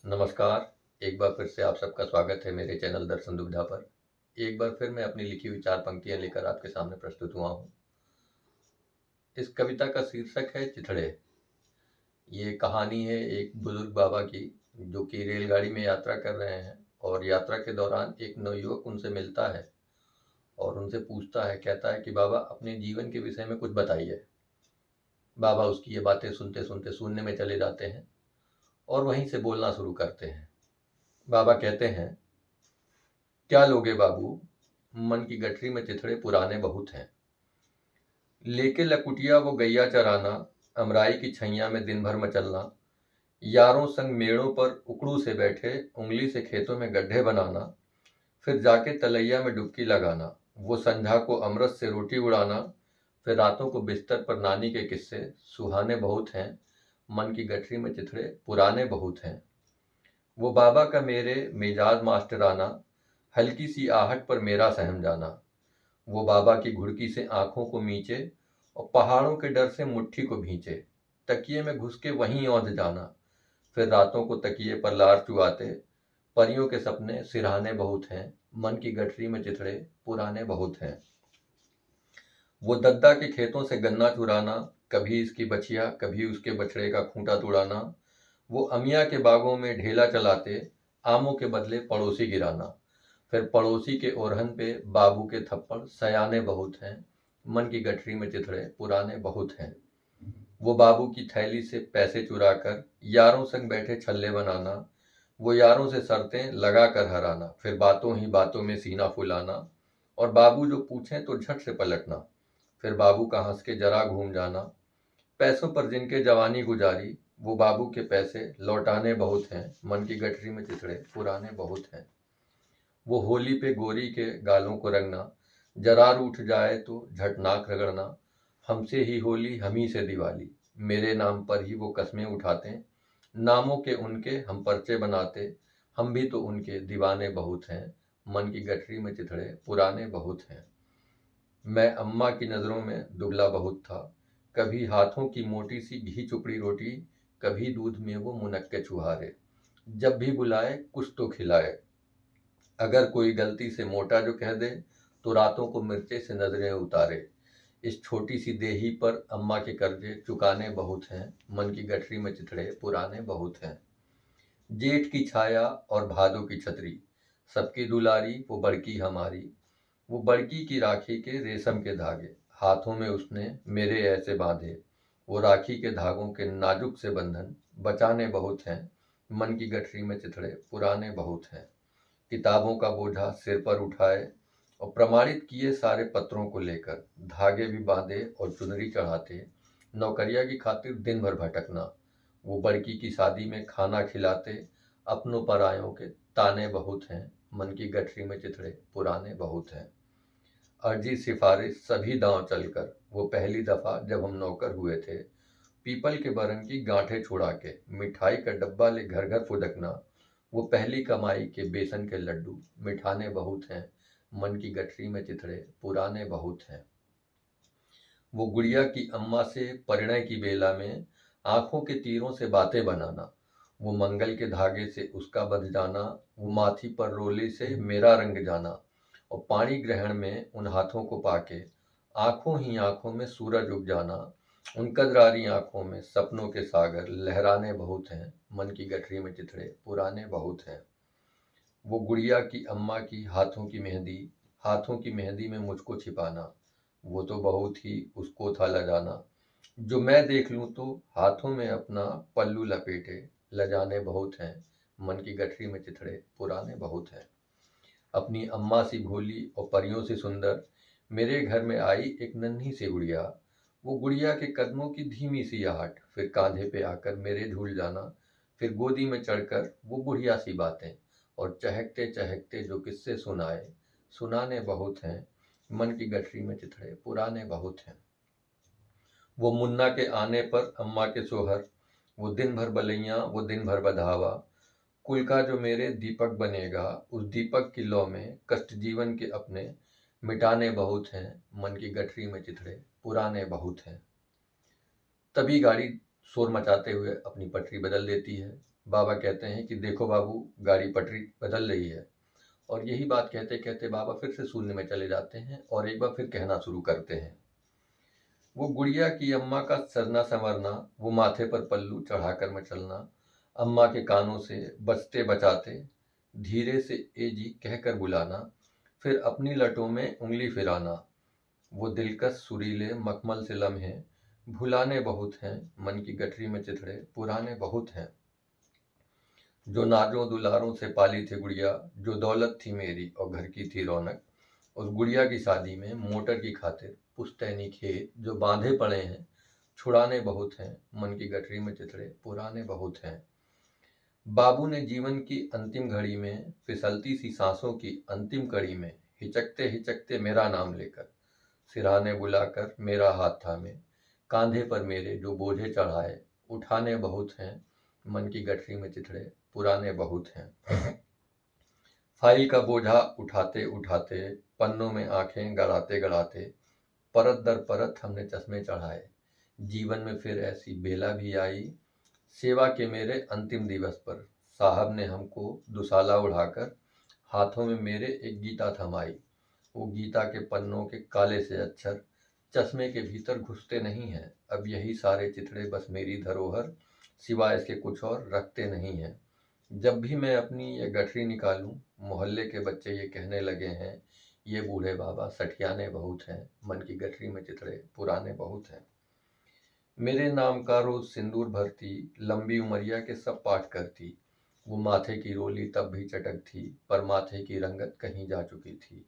नमस्कार। एक बार फिर से आप सबका स्वागत है मेरे चैनल दर्शन दुविधा पर। एक बार फिर मैं अपनी लिखी हुई 4 पंक्तियाँ लेकर आपके सामने प्रस्तुत हुआ हूँ। इस कविता का शीर्षक है चिथड़े। ये कहानी है एक बुजुर्ग बाबा की, जो कि रेलगाड़ी में यात्रा कर रहे हैं और यात्रा के दौरान एक नवयुवक उनसे मिलता है और उनसे पूछता है, कहता है कि बाबा अपने जीवन के विषय में कुछ बताइए। बाबा उसकी ये बातें सुनते सुनते शून्य में चले जाते हैं और वहीं से बोलना शुरू करते हैं। बाबा कहते हैं, क्या लोगे बाबू, मन की गठरी में चिथड़े पुराने बहुत हैं। लेके लकुटिया वो गैया चराना, अमराई की छैया में दिन भर मचलना, यारों संग मेड़ों पर उकड़ू से बैठे उंगली से खेतों में गड्ढे बनाना, फिर जाके तलैया में डुबकी लगाना, वो संझा को अमृत से रोटी उड़ाना, फिर रातों को बिस्तर पर नानी के किस्से सुहाने बहुत हैं। मन की गठरी में चिथड़े पुराने बहुत हैं। वो बाबा का मेरे मिजाज मास्टराना, हल्की सी आहट पर मेरा सहम जाना, वो बाबा की घुड़की से आंखों को मींचे और पहाड़ों के डर से मुट्ठी को भींचे, तकिए में घुस के वहीं औंध जाना, फिर रातों को तकिए पर लार चुआते, परियों के सपने सिरहाने बहुत हैं। मन की गठरी में चिथड़े पुराने बहुत हैं। वो दद्दा के खेतों से गन्ना चुराना, कभी इसकी बछिया कभी उसके बछड़े का खूंटा तुड़ाना, वो अमिया के बागों में ढेला चलाते, आमों के बदले पड़ोसी गिराना, फिर पड़ोसी के ओरहन पे बाबू के थप्पड़ सयाने बहुत हैं। मन की गठरी में चिथड़े पुराने बहुत हैं। वो बाबू की थैली से पैसे चुराकर यारों संग बैठे छल्ले बनाना, वो यारों से शर्तें लगा कर हराना, फिर बातों ही बातों में सीना फुलाना, और बाबू जो पूछें तो झट से पलटना, फिर बाबू का हंस के जरा घूम जाना। पैसों पर जिनके जवानी गुजारी, वो बाबू के पैसे लौटाने बहुत हैं। मन की गठरी में चिथड़े पुराने बहुत हैं। वो होली पे गोरी के गालों को रंगना, जरार उठ जाए तो झट नाक रगड़ना, हमसे ही होली हम ही से दिवाली, मेरे नाम पर ही वो कस्में उठाते, नामों के उनके हम पर्चे बनाते, हम भी तो उनके दीवाने बहुत हैं। मन की गठरी में चिथड़े पुराने बहुत हैं। मैं अम्मा की नज़रों में दुबला बहुत था, कभी हाथों की मोटी सी घी चुपड़ी रोटी, कभी दूध में वो मुनक्के छुहारे, जब भी बुलाए कुछ तो खिलाए, अगर कोई गलती से मोटा जो कह दे तो रातों को मिर्चे से नजरें उतारे। इस छोटी सी देही पर अम्मा के कर्जे चुकाने बहुत हैं। मन की गठरी में चिथड़े पुराने बहुत हैं। जेठ की छाया और भादों की छतरी, सबकी दुलारी वो बड़की हमारी, वो बड़की की राखी के रेशम के धागे, हाथों में उसने मेरे ऐसे बांधे, वो राखी के धागों के नाजुक से बंधन बचाने बहुत हैं। मन की गठरी में चिथड़े पुराने बहुत हैं। किताबों का बोझा सिर पर उठाए और प्रमाणित किए सारे पत्रों को लेकर, धागे भी बांधे और चुनरी चढ़ाते, नौकरिया की खातिर दिन भर भटकना, वो बड़की की शादी में खाना खिलाते, अपनों परायों के ताने बहुत हैं। मन की गठरी में चिथड़े पुराने बहुत हैं। अर्जी सिफारिश सभी दांव चलकर, वो पहली दफा जब हम नौकर हुए थे, पीपल के बरन की गांठें छुड़ा के मिठाई का डब्बा ले घर घर फुदकना, वो पहली कमाई के बेसन के लड्डू मिठाने बहुत हैं। मन की गठरी में चिथड़े पुराने बहुत हैं। वो गुड़िया की अम्मा से परिणय की बेला में आंखों के तीरों से बातें बनाना, वो मंगल के धागे से उसका बंध जाना, वो माथी पर रोली से मेरा रंग जाना, और पाणी ग्रहण में उन हाथों को पाके आंखों ही आंखों में सूरज उग जाना, उन कजरारी आंखों में सपनों के सागर लहराने बहुत हैं। मन की गठरी में चिथड़े पुराने बहुत हैं। वो गुड़िया की अम्मा की हाथों की मेहंदी में मुझको छिपाना, वो तो बहुत ही उसको था लजाना, जो मैं देख लूं तो हाथों में अपना पल्लू लपेटे लजाने बहुत हैं। मन की गठरी में चिथड़े पुराने बहुत हैं। अपनी अम्मा सी भोली और परियों से सुंदर मेरे घर में आई एक नन्ही सी गुड़िया, वो गुड़िया के कदमों की धीमी सी आहट, फिर कांधे पे आकर मेरे झूल जाना, फिर गोदी में चढ़कर वो बुढ़िया सी बातें, और चहकते चहकते जो किस्से सुनाने बहुत हैं। मन की गठरी में चिथड़े पुराने बहुत हैं। वो मुन्ना के आने पर अम्मा के सोहर, वो दिन भर बलैया वो दिन भर बधावा, कुल का जो मेरे दीपक बनेगा, उस दीपक की लौ में कष्ट जीवन के अपने मिटाने बहुत हैं। मन की गठरी में चिथड़े पुराने बहुत हैं। तभी गाड़ी शोर मचाते हुए अपनी पटरी बदल देती है। बाबा कहते हैं कि देखो बाबू, गाड़ी पटरी बदल रही है। और यही बात कहते कहते बाबा फिर से शून्य में चले जाते हैं और एक बार फिर कहना शुरू करते हैं। वो गुड़िया की अम्मा का सरना संवरना, वो माथे पर पल्लू चढ़ाकर मैं चलना, अम्मा के कानों से बचते बचाते धीरे से ए जी कहकर बुलाना, फिर अपनी लटों में उंगली फिराना। वो दिलकश सुरीले मखमल से लम्हे भुलाने बहुत हैं, मन की गठरी में चिथड़े पुराने बहुत हैं। जो नाजों दुलारों से पाली थी गुड़िया, जो दौलत थी मेरी और घर की थी रौनक, उस गुड़िया की शादी में मोटर की खातिर पुश्तैनी खेत जो बांधे पड़े हैं, छुड़ाने बहुत हैं, मन की गठरी में चिथड़े पुराने बहुत हैं। बाबू ने जीवन की अंतिम घड़ी में फिसलती सी सांसों की अंतिम कड़ी में हिचकते हिचकते मेरा नाम लेकर सिरहाने बुलाकर मेरा हाथ थामे, कांधे पर मेरे जो बोझे चढ़ाए उठाने बहुत हैं, मन की गठरी में चिथड़े पुराने बहुत हैं। फाइल का बोझा उठाते उठाते, पन्नों में आंखें गड़ाते गड़ाते, परत दर परत हमने चश्मे चढ़ाए। जीवन में फिर ऐसी बेला भी आई, सेवा के मेरे अंतिम दिवस पर साहब ने हमको दुसाला उड़ाकर हाथों में मेरे एक गीता थमाई। वो गीता के पन्नों के काले से अक्षर चश्मे के भीतर घुसते नहीं हैं। अब यही सारे चिथड़े बस मेरी धरोहर, सिवाय इसके कुछ और रखते नहीं हैं। जब भी मैं अपनी ये गठरी निकालूं, मोहल्ले के बच्चे ये कहने लगे हैं, ये बूढ़े बाबा सठियाने बहुत हैं, मन की गठरी में चिथड़े पुराने बहुत हैं। मेरे नाम का रोज सिंदूर भरती, लंबी उमरिया के सब पाठ करती। वो माथे की रोली तब भी चटक थी, पर माथे की रंगत कहीं जा चुकी थी।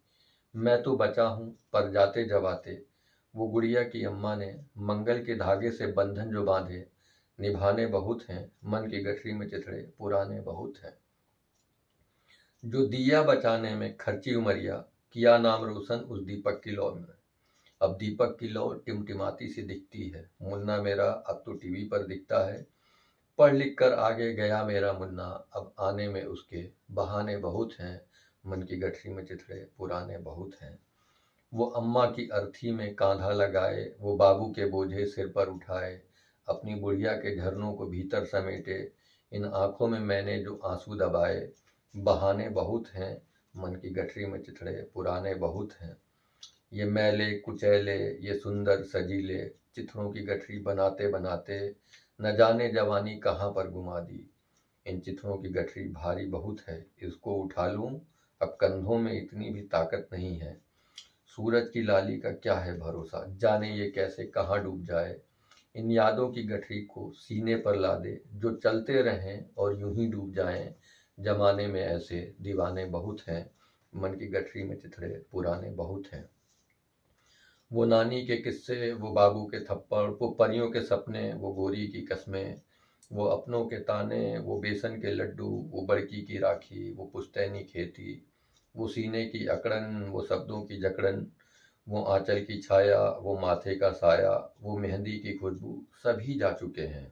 मैं तो बचा हूँ पर जाते जब आते, वो गुड़िया की अम्मा ने मंगल के धागे से बंधन जो बांधे, निभाने बहुत हैं, मन की गठरी में चिथड़े पुराने बहुत हैं। जो दिया बचाने में खर्ची उमरिया, किया नाम रोशन उस दीपक की लौ में। अब दीपक की लौ टिमटिमाती सी दिखती है, मुन्ना मेरा अब तो टीवी पर दिखता है। पढ़ लिख कर आगे गया मेरा मुन्ना, अब आने में उसके बहाने बहुत हैं, मन की गठरी में चिथड़े पुराने बहुत हैं। वो अम्मा की अर्थी में कांधा लगाए, वो बाबू के बोझे सिर पर उठाए, अपनी बुढ़िया के झरनों को भीतर समेटे, इन आंखों में मैंने जो आंसू दबाए, बहाने बहुत हैं, मन की गठरी में चिथड़े पुराने बहुत हैं। ये मैले कुचैले, ये सुंदर सजीले चिथड़ों की गठरी बनाते बनाते, न जाने जवानी कहाँ पर घुमा दी। इन चिथड़ों की गठरी भारी बहुत है, इसको उठा लूं अब कंधों में इतनी भी ताकत नहीं है। सूरज की लाली का क्या है भरोसा, जाने ये कैसे कहाँ डूब जाए। इन यादों की गठरी को सीने पर ला दे, जो चलते रहें और यूं ही डूब जाएं। जमाने में ऐसे दीवाने बहुत हैं, मन की गठरी में चिथड़े पुराने बहुत हैं। वो नानी के किस्से, वो बाबू के थप्पड़, वो परियों के सपने, वो गोरी की कस्में, वो अपनों के ताने, वो बेसन के लड्डू, वो बड़की की राखी, वो पुश्तैनी खेती, वो सीने की अकड़न, वो शब्दों की जकड़न, वो आंचल की छाया, वो माथे का साया, वो मेहंदी की खुशबू, सभी जा चुके हैं।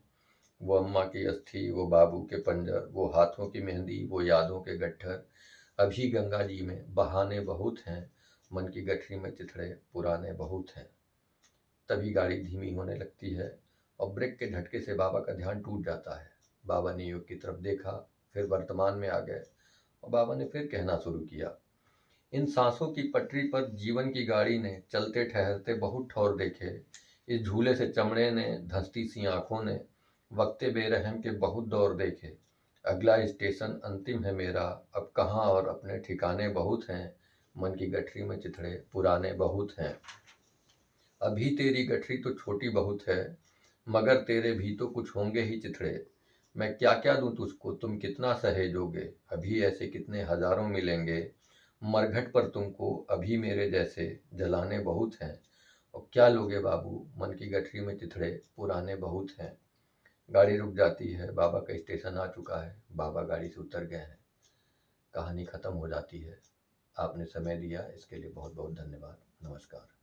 वो अम्मा की अस्थि, वो बाबू के पंजर, वो हाथों की मेहंदी, वो यादों के गट्ठर, अभी गंगा जी में बहाने बहुत हैं, मन की गठरी में चिथड़े पुराने बहुत हैं। तभी गाड़ी धीमी होने लगती है और ब्रेक के झटके से बाबा का ध्यान टूट जाता है। बाबा ने युग की तरफ देखा, फिर वर्तमान में आ गए और बाबा ने फिर कहना शुरू किया। इन सांसों की पटरी पर जीवन की गाड़ी ने चलते ठहरते बहुत ठौर देखे। इस झूले से चमड़े ने, धंसती सी आंखों ने वक्ते बेरहम के बहुत दौर देखे। अगला स्टेशन अंतिम है मेरा, अब कहाँ और अपने ठिकाने बहुत हैं, मन की गठरी में चिथड़े पुराने बहुत हैं। अभी तेरी गठरी तो छोटी बहुत है, मगर तेरे भी तो कुछ होंगे ही चिथड़े। मैं क्या क्या दूं तुझको, तुम कितना सहेजोगे, अभी ऐसे कितने हजारों मिलेंगे। मरघट पर तुमको अभी मेरे जैसे जलाने बहुत हैं, और क्या लोगे बाबू, मन की गठरी में चिथड़े पुराने बहुत हैं। गाड़ी रुक जाती है, बाबा का स्टेशन आ चुका है, बाबा गाड़ी से उतर गए हैं, कहानी खत्म हो जाती है। आपने समय दिया इसके लिए बहुत बहुत धन्यवाद। नमस्कार।